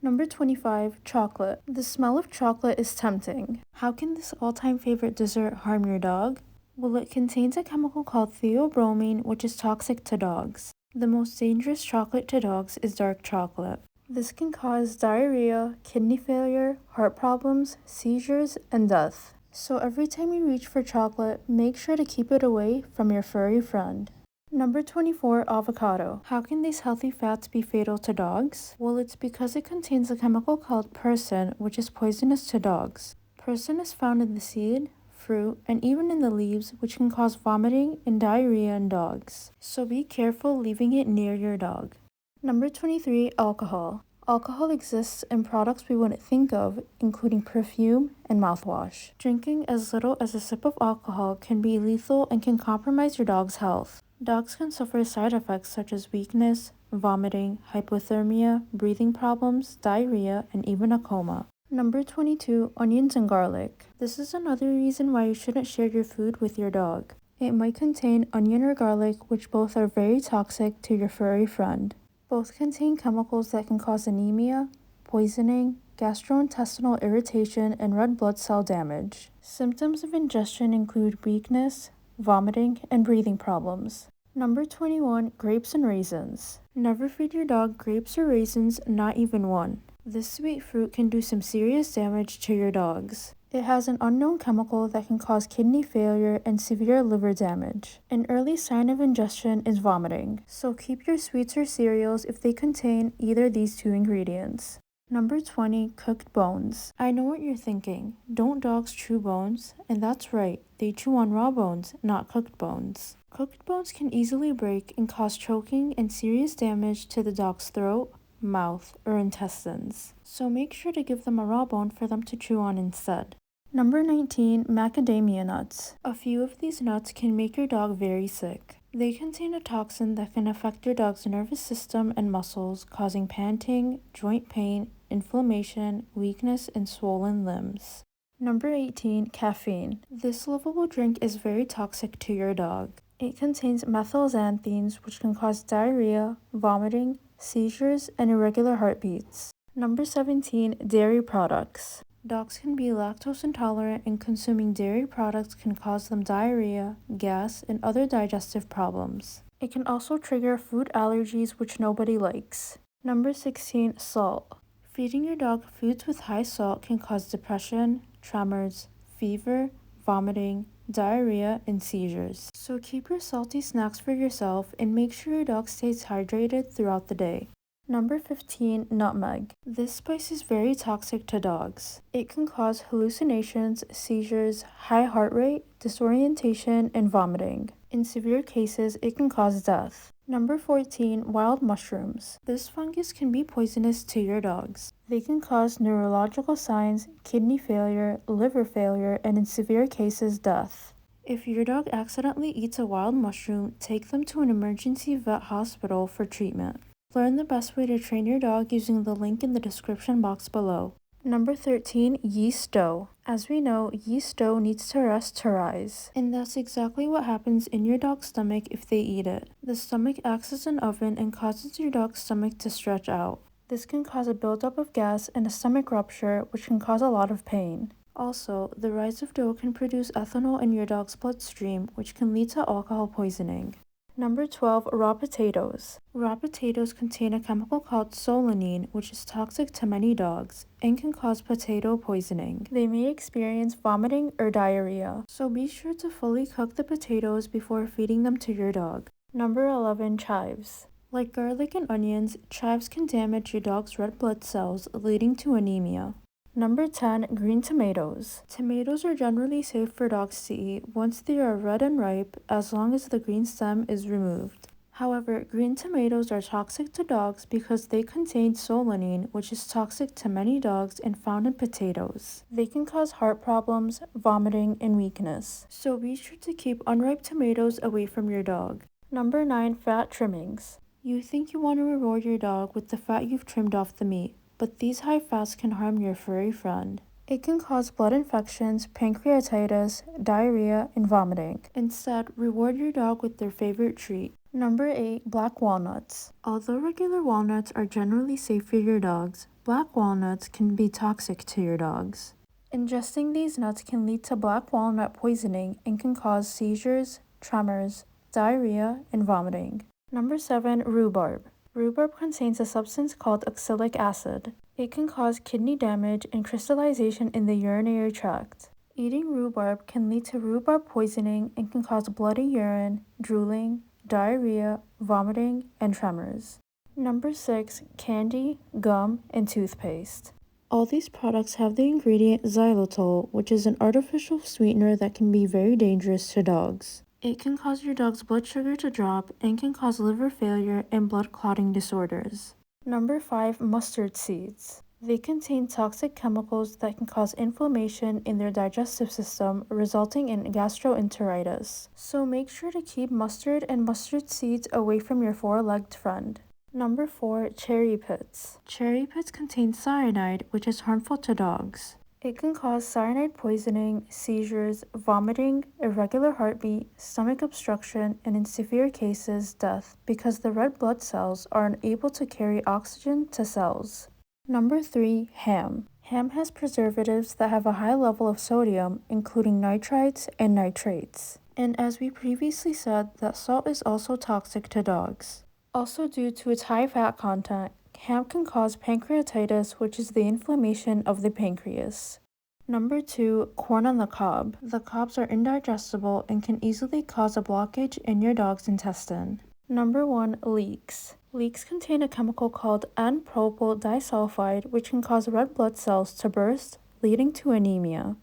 Number 25, chocolate. The smell of chocolate is tempting. How can this all-time favorite dessert harm your dog? Well, it contains a chemical called theobromine, which is toxic to dogs. The most dangerous chocolate to dogs is dark chocolate. This can cause diarrhea, kidney failure, heart problems, seizures, and death. So every time you reach for chocolate, make sure to keep it away from your furry friend. Number 24, avocado. How can these healthy fats be fatal to dogs? Well, it's because it contains a chemical called persin, which is poisonous to dogs. Persin is found in the seed, fruit, and even in the leaves, which can cause vomiting and diarrhea in dogs. So be careful leaving it near your dog. Number 23, alcohol. Alcohol exists in products we wouldn't think of, including perfume and mouthwash. Drinking as little as a sip of alcohol can be lethal and can compromise your dog's health. Dogs can suffer side effects such as weakness, vomiting, hypothermia, breathing problems, diarrhea, and even a coma. Number 22, onions and garlic. This is another reason why you shouldn't share your food with your dog. It might contain onion or garlic, which both are very toxic to your furry friend. Both contain chemicals that can cause anemia, poisoning, gastrointestinal irritation, and red blood cell damage. Symptoms of ingestion include weakness, vomiting, and breathing problems. Number 21, grapes and raisins. Never feed your dog grapes or raisins, not even one. This sweet fruit can do some serious damage to your dogs. It has an unknown chemical that can cause kidney failure and severe liver damage. An early sign of ingestion is vomiting, so keep your sweets or cereals if they contain either these two ingredients. Number 20, cooked bones. I know what you're thinking. Don't dogs chew bones? And that's right, they chew on raw bones, not cooked bones. Cooked bones can easily break and cause choking and serious damage to the dog's throat, mouth, or intestines. So make sure to give them a raw bone for them to chew on instead. Number 19, macadamia nuts. A few of these nuts can make your dog very sick. They contain a toxin that can affect your dog's nervous system and muscles, causing panting, joint pain, inflammation, weakness, and swollen limbs. Number 18, caffeine. This lovable drink is very toxic to your dog. It contains methylxanthines, which can cause diarrhea, vomiting, seizures, and irregular heartbeats. Number 17, dairy products. Dogs can be lactose intolerant, and consuming dairy products can cause them diarrhea, gas, and other digestive problems. It can also trigger food allergies, which nobody likes. Number 16, salt. Feeding your dog foods with high salt can cause depression, tremors, fever, vomiting, diarrhea, and seizures. So keep your salty snacks for yourself and make sure your dog stays hydrated throughout the day. Number 15, nutmeg. This spice is very toxic to dogs. It can cause hallucinations, seizures, high heart rate, disorientation, and vomiting. In severe cases, it can cause death. Number 14, wild mushrooms. This fungus can be poisonous to your dogs. They can cause neurological signs, kidney failure, liver failure, and in severe cases, death. If your dog accidentally eats a wild mushroom, take them to an emergency vet hospital for treatment. Learn the best way to train your dog using the link in the description box below. Number 13, yeast dough. As we know, yeast dough needs to rest to rise. And that's exactly what happens in your dog's stomach if they eat it. The stomach acts as an oven and causes your dog's stomach to stretch out. This can cause a buildup of gas and a stomach rupture, which can cause a lot of pain. Also, the rise of dough can produce ethanol in your dog's bloodstream, which can lead to alcohol poisoning. Number 12, raw potatoes. Raw potatoes contain a chemical called solanine, which is toxic to many dogs and can cause potato poisoning. They may experience vomiting or diarrhea, so be sure to fully cook the potatoes before feeding them to your dog. Number 11, chives. Like garlic and onions, chives can damage your dog's red blood cells, leading to anemia. Number 10, green tomatoes. Tomatoes are generally safe for dogs to eat once they are red and ripe, as long as the green stem is removed. However, green tomatoes are toxic to dogs because they contain solanine, which is toxic to many dogs and found in potatoes. They can cause heart problems, vomiting, and weakness. So be sure to keep unripe tomatoes away from your dog. Number 9, fat trimmings. You think you want to reward your dog with the fat you've trimmed off the meat, but these high fats can harm your furry friend. It can cause blood infections, pancreatitis, diarrhea, and vomiting. Instead, reward your dog with their favorite treat. Number 8. Black walnuts. Although regular walnuts are generally safe for your dogs, black walnuts can be toxic to your dogs. Ingesting these nuts can lead to black walnut poisoning and can cause seizures, tremors, diarrhea, and vomiting. Number 7. Rhubarb. Rhubarb contains a substance called oxalic acid. It can cause kidney damage and crystallization in the urinary tract. Eating rhubarb can lead to rhubarb poisoning and can cause bloody urine, drooling, diarrhea, vomiting, and tremors. Number 6. Candy, gum, and toothpaste. All these products have the ingredient xylitol, which is an artificial sweetener that can be very dangerous to dogs. It can cause your dog's blood sugar to drop and can cause liver failure and blood clotting disorders. Number 5. Mustard seeds. They contain toxic chemicals that can cause inflammation in their digestive system, resulting in gastroenteritis. So make sure to keep mustard and mustard seeds away from your four-legged friend. Number 4. Cherry pits. Cherry pits contain cyanide, which is harmful to dogs. It can cause cyanide poisoning, seizures, vomiting, irregular heartbeat, stomach obstruction, and in severe cases, death, because the red blood cells are unable to carry oxygen to cells. Number 3. Ham. Ham has preservatives that have a high level of sodium, including nitrites and nitrates. And as we previously said, that salt is also toxic to dogs. Also, due to its high fat content, ham can cause pancreatitis, which is the inflammation of the pancreas. Number 2. Corn on the cob. The cobs are indigestible and can easily cause a blockage in your dog's intestine. Number 1. Leeks. Leeks contain a chemical called N-propyl disulfide, which can cause red blood cells to burst, leading to anemia.